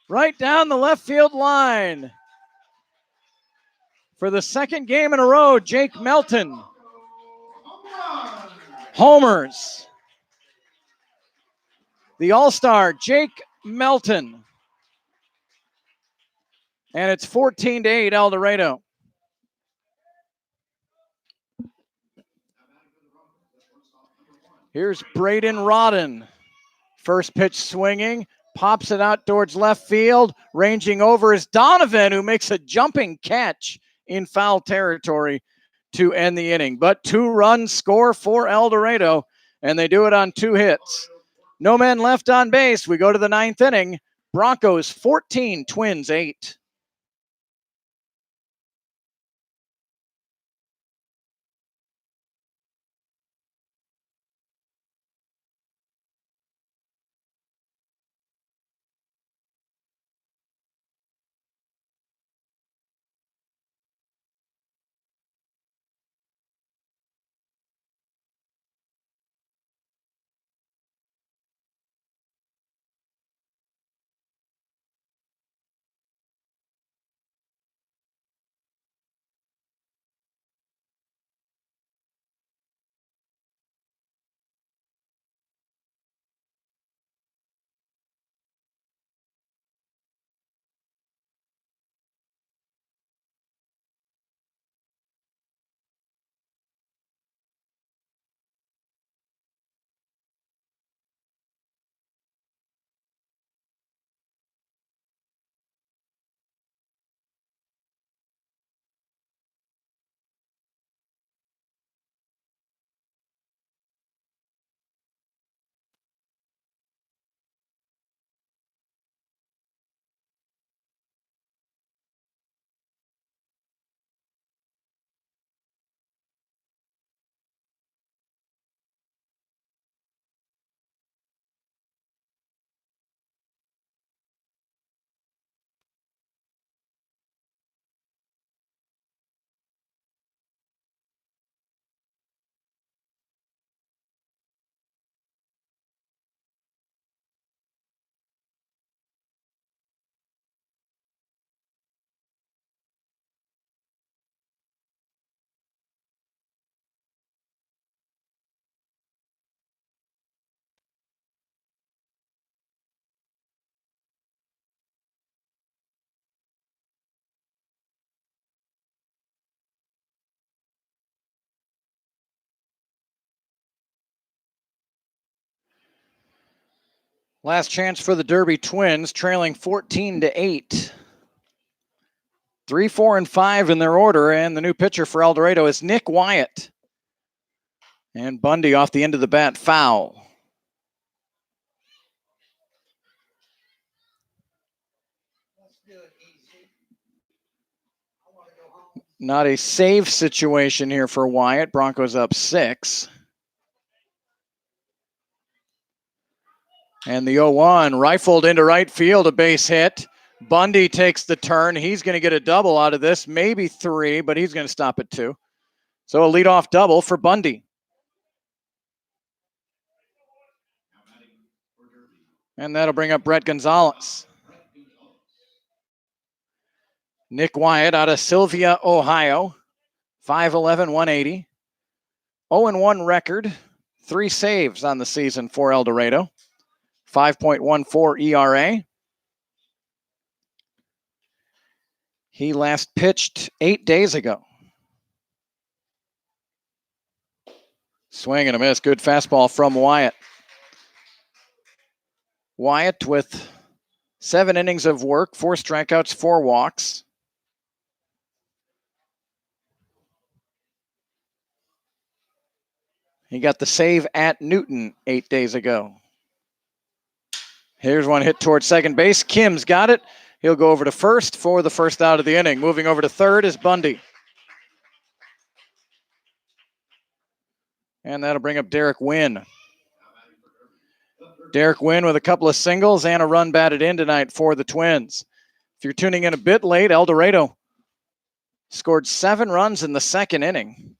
Right down the left field line. For the second game in a row, Jake Melton homers. The All-Star, Jake Melton. And it's 14-8 El Dorado. Here's Braden Rodden. First pitch swinging, pops it out towards left field. Ranging over is Donovan, who makes a jumping catch in foul territory to end the inning. But 2-run score for El Dorado, and they do it on 2 hits. No men left on base. We go to the 9th inning. Broncos 14, Twins 8. Last chance for the Derby Twins, trailing 14-8. 3, 4, and 5 in their order, and the new pitcher for El Dorado is Nick Wyatt. And Bundy off the end of the bat, foul. Let's do it easy. I want to go home. Not a save situation here for Wyatt. Broncos up 6. And the 0-1 rifled into right field, a base hit. Bundy takes the turn. He's going to get a double out of this, maybe 3, but he's going to stop at 2. So a leadoff double for Bundy. And that'll bring up Brett Gonzalez. Nick Wyatt out of Sylvia, Ohio. 5'11", 180. 0-1 record. 3 saves on the season for El Dorado. 5.14 ERA. He last pitched 8 days ago. Swing and a miss. Good fastball from Wyatt. Wyatt with 7 innings of work, 4 strikeouts, 4 walks. He got the save at Newton 8 days ago. Here's one hit towards second base. Kim's got it. He'll go over to first for the first out of the inning. Moving over to third is Bundy. And that'll bring up Derek Wynn. Derek Wynn with a couple of singles and a run batted in tonight for the Twins. If you're tuning in a bit late, El Dorado scored 7 runs in the second inning.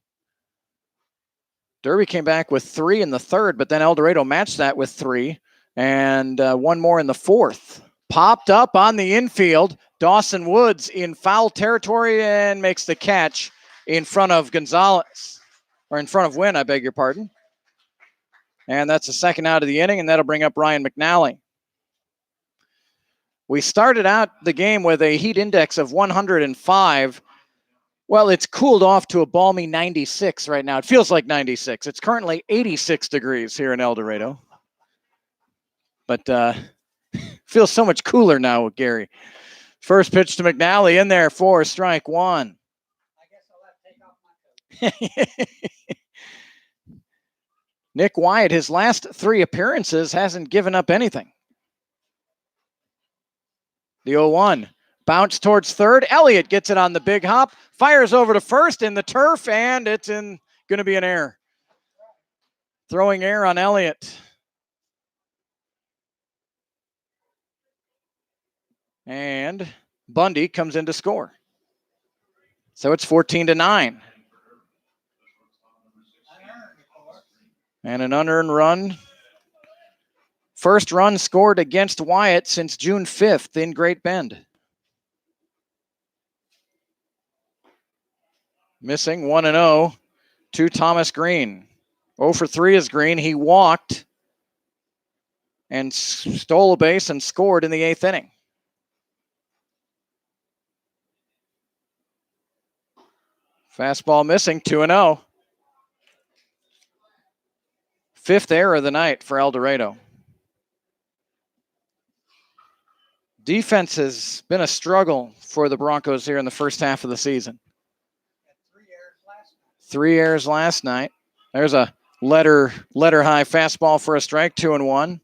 Derby came back with 3 in the third, but then El Dorado matched that with 3 and 1 more in the fourth. Popped up on the infield. Dawson Woods in foul territory and makes the catch in front of Gonzalez, or in front of Wynn, I beg your pardon. And that's the second out of the inning, and that'll bring up Ryan McNally. We started out the game with a heat index of 105. Well, it's cooled off to a balmy 96 right now. It feels like 96. It's currently 86 degrees here in El Dorado. But feels so much cooler now with Gary. First pitch to McNally in there for strike 1. I guess I'll have to take off my coat. Nick Wyatt, his last 3 appearances, hasn't given up anything. The 0-1. Bounce towards third. Elliott gets it on the big hop. Fires over to first in the turf, and it's going to be an error. Throwing error on Elliott. And Bundy comes in to score. So it's 14-9. And an unearned run. First run scored against Wyatt since June 5th in Great Bend. Missing 1-0 to Thomas Green. 0 for 3 is Green. He walked and stole a base and scored in the 8th inning. Fastball missing, 2-0. 5th error of the night for El Dorado. Defense has been a struggle for the Broncos here in the first half of the season. 3 errors last night. There's a letter high fastball for a strike, 2-1.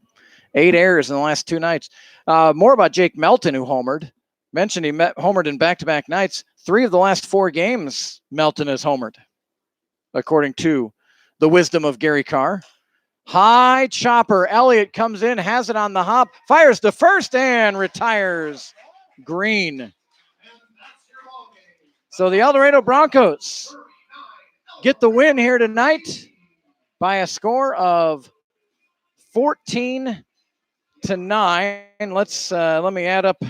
8 errors in the last 2 nights. More about Jake Melton, who homered. Mentioned he homered in back-to-back nights. 3 of the last 4 games, Melton has homered, according to the wisdom of Gary Carr. High chopper. Elliott comes in, has it on the hop, fires to first, and retires Green. So the El Dorado Broncos get the win here tonight by a score of 14-9. Let me add up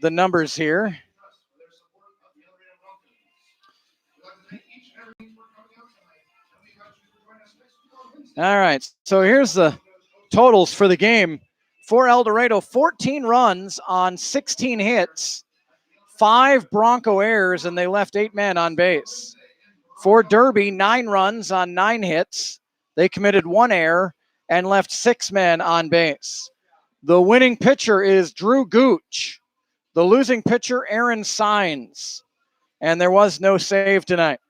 the numbers here. All right, so here's the totals for the game. For El Dorado, 14 runs on 16 hits, 5 Bronco errors, and they left 8 men on base. For Derby, 9 runs on 9 hits. They committed 1 error and left 6 men on base. The winning pitcher is Drew Gooch. The losing pitcher, Aaron Sines. And there was no save tonight.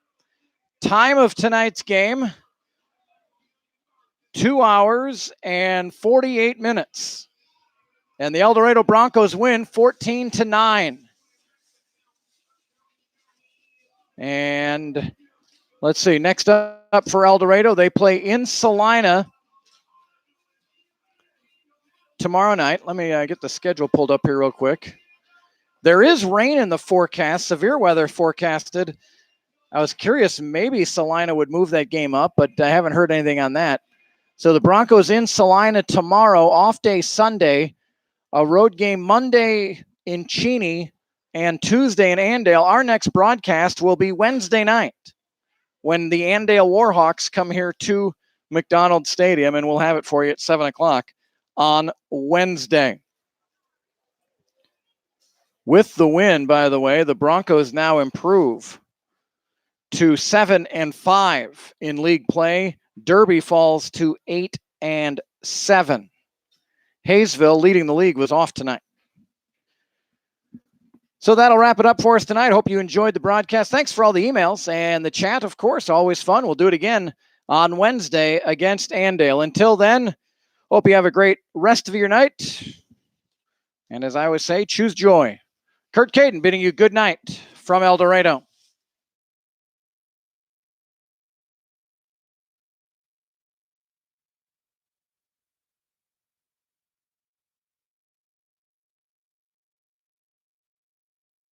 Time of tonight's game, 2 hours and 48 minutes. And the El Dorado Broncos win 14-9. And let's see, next up for El Dorado, they play in Salina tomorrow night. Let me get the schedule pulled up here real quick. There is rain in the forecast, severe weather forecasted. I was curious, maybe Salina would move that game up, but I haven't heard anything on that. So the Broncos in Salina tomorrow, off day Sunday, a road game Monday in Cheney, and Tuesday in Andale. Our next broadcast will be Wednesday night when the Andale Warhawks come here to McDonald Stadium, and we'll have it for you at 7 o'clock on Wednesday. With the win, by the way, the Broncos now improve to 7-5 in league play. Derby falls to 8-7. Hayesville, leading the league, was off tonight. So that'll wrap it up for us tonight. Hope you enjoyed the broadcast. Thanks for all the emails and the chat, of course. Always fun. We'll do it again on Wednesday against Andale. Until then, hope you have a great rest of your night. And as I always say, choose joy. Kurt Caden bidding you good night from El Dorado.